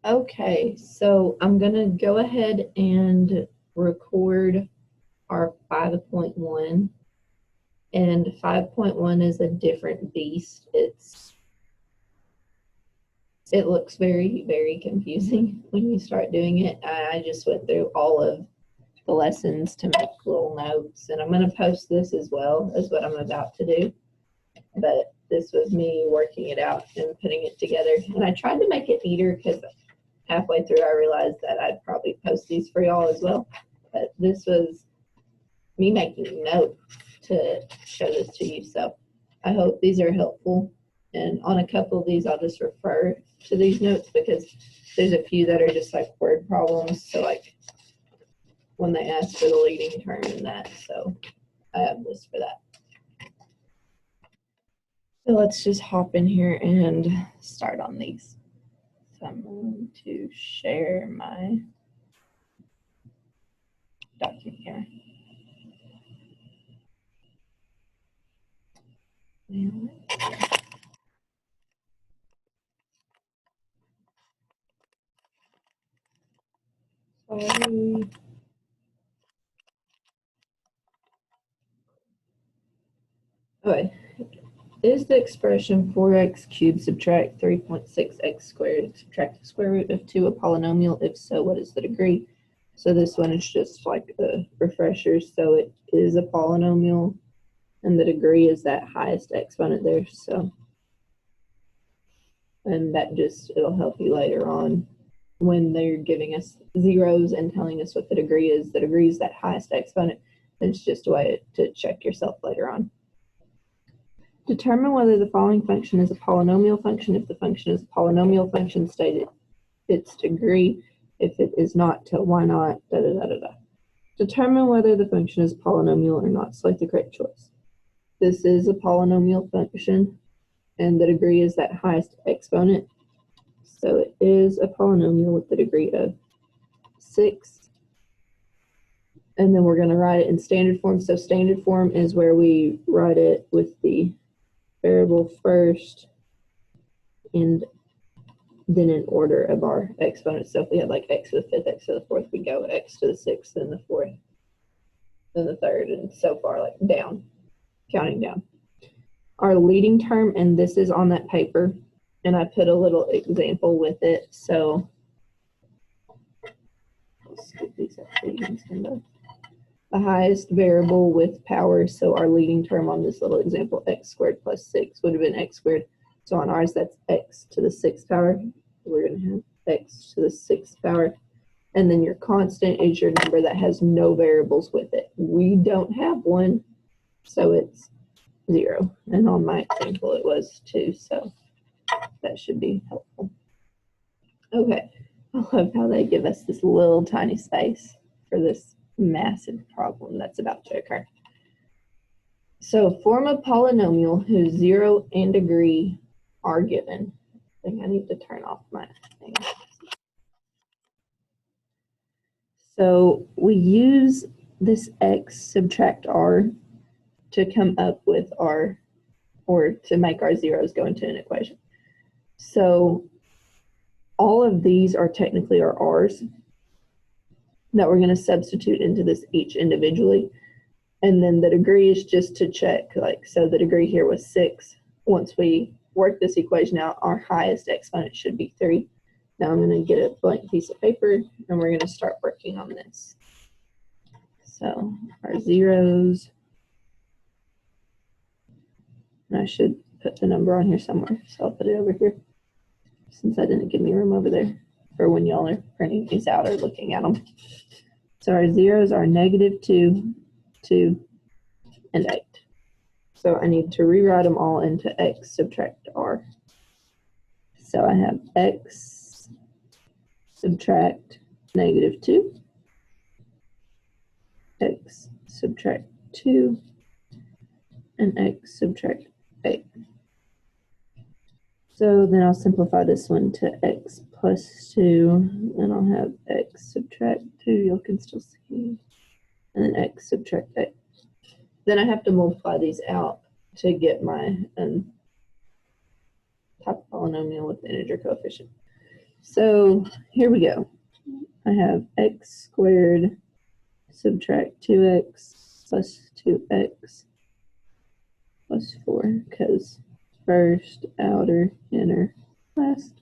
Okay, so I'm gonna go ahead and record our 5.1, and 5.1 is a different beast. It looks very, very confusing when you start doing it. I just went through all of the lessons to make little notes, and I'm gonna post this as well as what I'm about to do. But this was me working it out and putting it together. And I tried to make it neater because halfway through I realized that I'd probably post these for y'all as well. But this was me making notes to show this to you. So I hope these are helpful. And on a couple of these, I'll just refer to these notes because there's a few that are just like word problems. So like when they ask for the leading term and that. So I have this for that. So let's just hop in here and start on these. So I'm going to share my document here. Sorry. Okay. Is the expression 4x cubed subtract 3.6x squared subtract the square root of 2 a polynomial? If so, what is the degree? So this one is just like a refresher. So it is a polynomial, and the degree is that highest exponent there. So, and that just, it'll help you later on when they're giving us zeros and telling us what the degree is. The degree is that highest exponent. It's just a way to check yourself later on. Determine whether the following function is a polynomial function. If the function is a polynomial function, state its degree. If it is not, tell why not, da da da da da. Determine whether the function is polynomial or not. Select the correct choice. This is a polynomial function, and the degree is that highest exponent. So it is a polynomial with the degree of 6. And then we're going to write it in standard form. So standard form is where we write it with the variable first and then in order of our exponents. So if we had like x to the 5th, x to the 4th, we go x to the 6th, then the 4th, then the 3rd, and so far, like down, counting down. Our leading term, and this is on that paper, and I put a little example with it. So let's skip these up so you can stand up. The highest variable with power, so our leading term on this little example, x squared plus 6 would have been x squared. So on ours, that's x to the 6th power. We're going to have x to the 6th power. And then your constant is your number that has no variables with it. We don't have one, so it's 0. And on my example, it was 2, so that should be helpful. Okay, I love how they give us this little tiny space for this massive problem that's about to occur. So form a polynomial whose 0 and degree are given. I think I need to turn off my thing. So we use this x subtract r to come up with our, or to make our zeros go into an equation. So all of these are technically our r's that we're going to substitute into this each individually. And then the degree is just to check, like, so the degree here was 6. Once we work this equation out, our highest exponent should be 3. Now I'm going to get a blank piece of paper, and we're going to start working on this. So our zeros, and I should put the number on here somewhere, so I'll put it over here, since I didn't give me room over there for when y'all are printing these out or looking at them. So our zeros are -2, 2, and 8. So I need to rewrite them all into x subtract r. So I have x subtract -2, x subtract 2, and x subtract 8. So then I'll simplify this one to x plus 2, and I'll have x subtract 2, you can still see, and then x subtract 8. Then I have to multiply these out to get my type of polynomial with the integer coefficient. So here we go. I have x squared subtract 2x plus 2x plus 4, because first, outer, inner, last,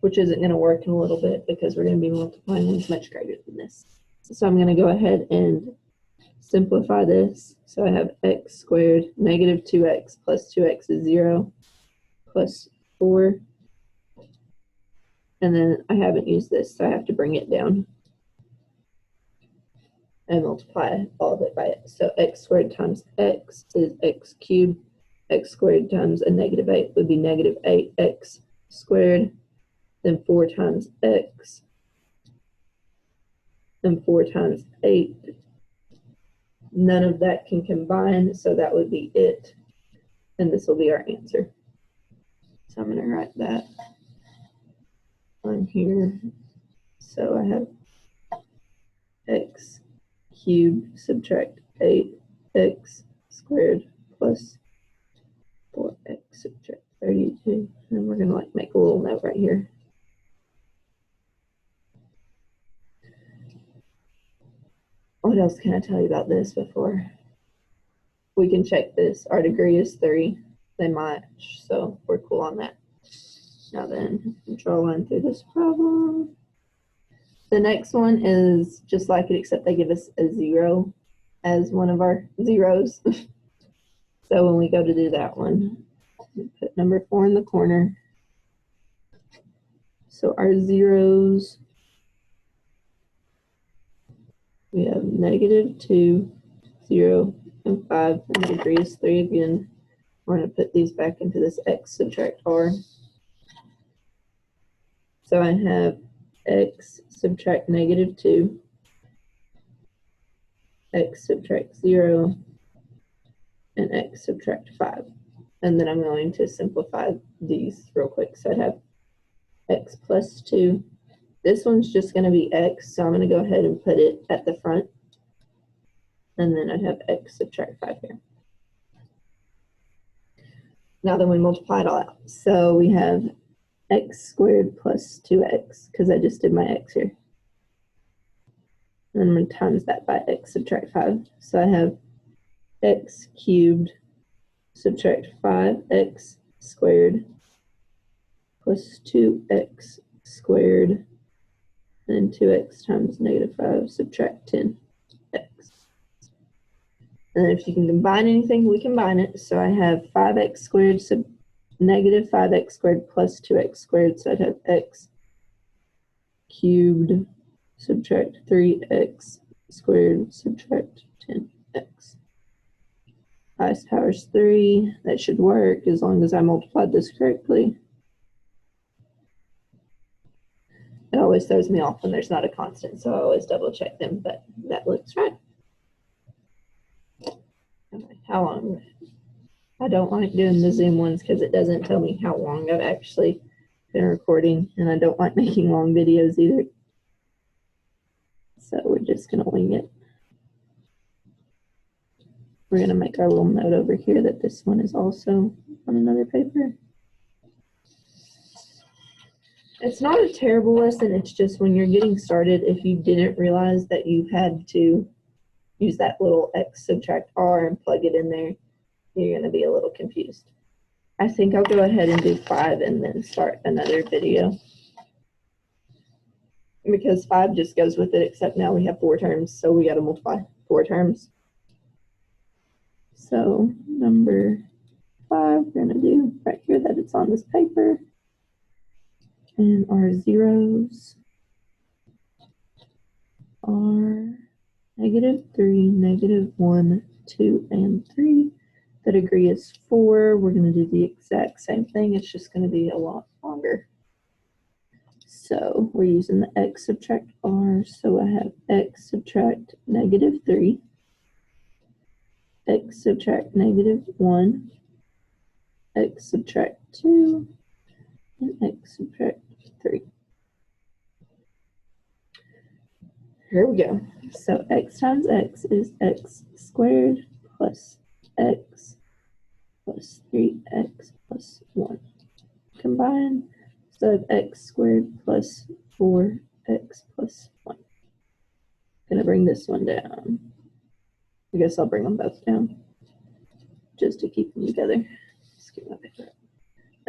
which isn't going to work in a little bit because we're going to be multiplying ones much greater than this. So I'm going to go ahead and simplify this. So I have x squared negative 2x plus 2x is 0 plus 4. And then I haven't used this, so I have to bring it down and multiply all of it by it. So x squared times x is x cubed. X squared times a negative 8 would be negative 8x squared. Then 4 times x. And 4 times 8. None of that can combine, so that would be it. And this will be our answer. So I'm going to write that on here. So I have x cubed subtract 8x squared plus 4x subtract 32. And we're going to make a little note right here. What else can I tell you about this before we can check this? Our degree is 3. They match, so we're cool on that. Now then, draw a line through this problem. The next one is just like it, except they give us a 0 as one of our zeros. So when we go to do that one, we put number 4 in the corner. So our zeros, we have negative 2, 0, and 5, and the degree is 3 again. We're going to put these back into this x subtract r. So I have x subtract negative 2, x subtract 0, and x subtract 5. And then I'm going to simplify these real quick. So I have x plus 2. This one's just going to be x, so I'm going to go ahead and put it at the front. And then I'd have x subtract 5 here. Now then we multiply it all out. So we have x squared plus 2x, because I just did my x here. And I'm going to times that by x subtract 5. So I have x cubed subtract 5x squared plus 2x squared, and 2x times negative 5 subtract 10x. And then if you can combine anything, we combine it. So I have 5x squared negative 5x squared plus 2x squared. So I'd have x cubed subtract 3x squared subtract 10x. Highest power is 3. That should work as long as I multiplied this correctly. It always throws me off when there's not a constant, so I always double check them, but that looks right. Okay, how long? I don't like doing the Zoom ones because it doesn't tell me how long I've actually been recording, and I don't like making long videos either. So we're just going to wing it. We're going to make our little note over here that this one is also on another paper. It's not a terrible lesson, it's just when you're getting started, if you didn't realize that you had to use that little x subtract r and plug it in there, you're going to be a little confused. I think I'll go ahead and do 5 and then start another video. Because 5 just goes with it, except now we have 4 terms, so we got to multiply 4 terms. So number 5, we're going to do right here that it's on this paper. And our zeros are negative 3, negative 1, 2, and 3. The degree is 4. We're going to do the exact same thing. It's just going to be a lot longer. So we're using the x subtract r. So I have x subtract negative 3, x subtract negative 1, x subtract 2, and x subtract 3. Here we go. So x times x is x squared plus x plus 3x plus 1. Combine. So I have x squared plus 4x plus 1. Gonna bring this one down. I guess I'll bring them both down just to keep them together. Let's get my paper up.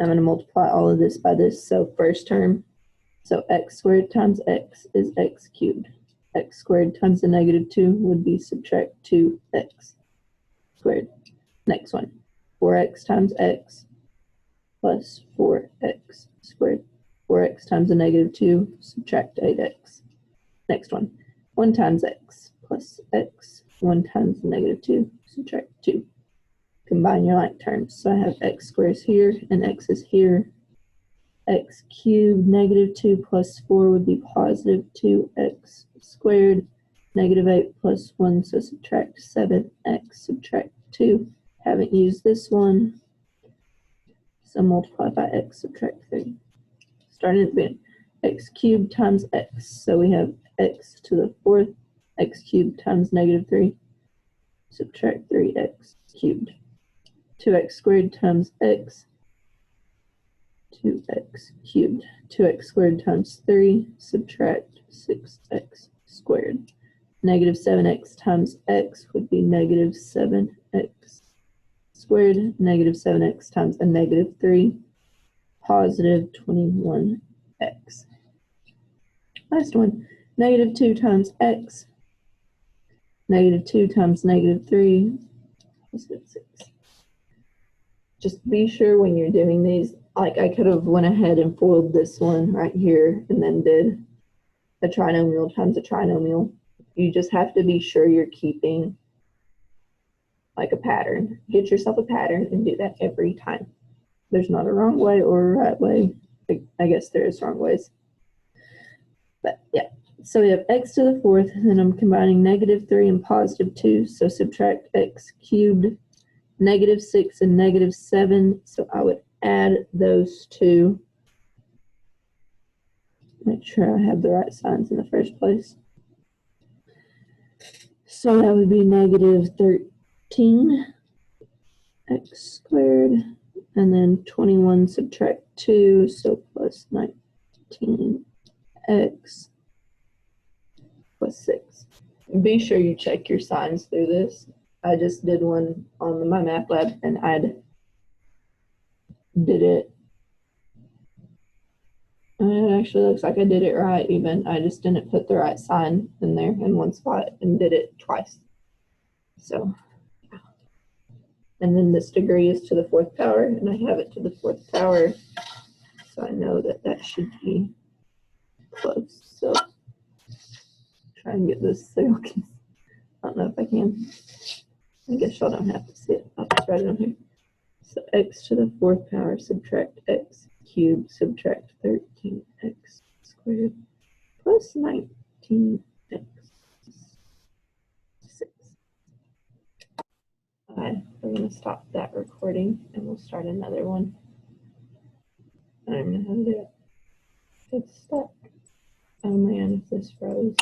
I'm gonna multiply all of this by this. So first term, so x squared times x is x cubed. X squared times the negative 2 would be subtract 2x squared. Next one, 4x times x plus 4x squared. 4x times a negative 2, subtract 8x. Next one, 1 times x plus x, 1 times the negative 2, subtract 2. Combine your like terms. So I have x squares here and x is here. X cubed negative 2 plus 4 would be positive 2x squared. Negative 8 plus 1, so subtract 7x, subtract 2. Haven't used this one. So multiply by x, subtract 3. Starting at the beginning. X cubed times x. So we have x to the 4th. X cubed times negative 3. Subtract 3x cubed. 2x squared times x. 2x cubed. 2x squared times 3. Subtract 6x squared. Negative 7x times x would be negative 7x squared. Negative 7x times a negative 3. Positive 21x. Last one. Negative 2 times x. Negative 2 times negative 3. Positive 6. Just be sure when you're doing these, like I could have went ahead and foiled this one right here and then did a trinomial times a trinomial. You just have to be sure you're keeping like a pattern. Get yourself a pattern and do that every time. There's not a wrong way or a right way. I guess there is wrong ways. But yeah, so we have x to the 4th, and then I'm combining negative 3 and positive 2, so subtract x cubed, negative 6 and negative 7, so I would add those two. Make sure I have the right signs in the first place. So that would be negative 13 x squared, and then 21 subtract 2, so plus 19 x plus 6. Be sure you check your signs through this. I just did one on my math lab and I did it. And it actually looks like I did it right even. I just didn't put the right sign in there in one spot and did it twice. So, yeah. And then this degree is to the 4th power, and I have it to the 4th power. So I know that that should be close. So try and get this so you can, I don't know if I can. I guess y'all don't have to see it. I'll just write it on here. So x to the 4th power, subtract x cubed, subtract 13x squared, plus 19x 6. We're going to stop that recording and we'll start another one. I don't know how to do it. It's stuck. Oh man, if this froze.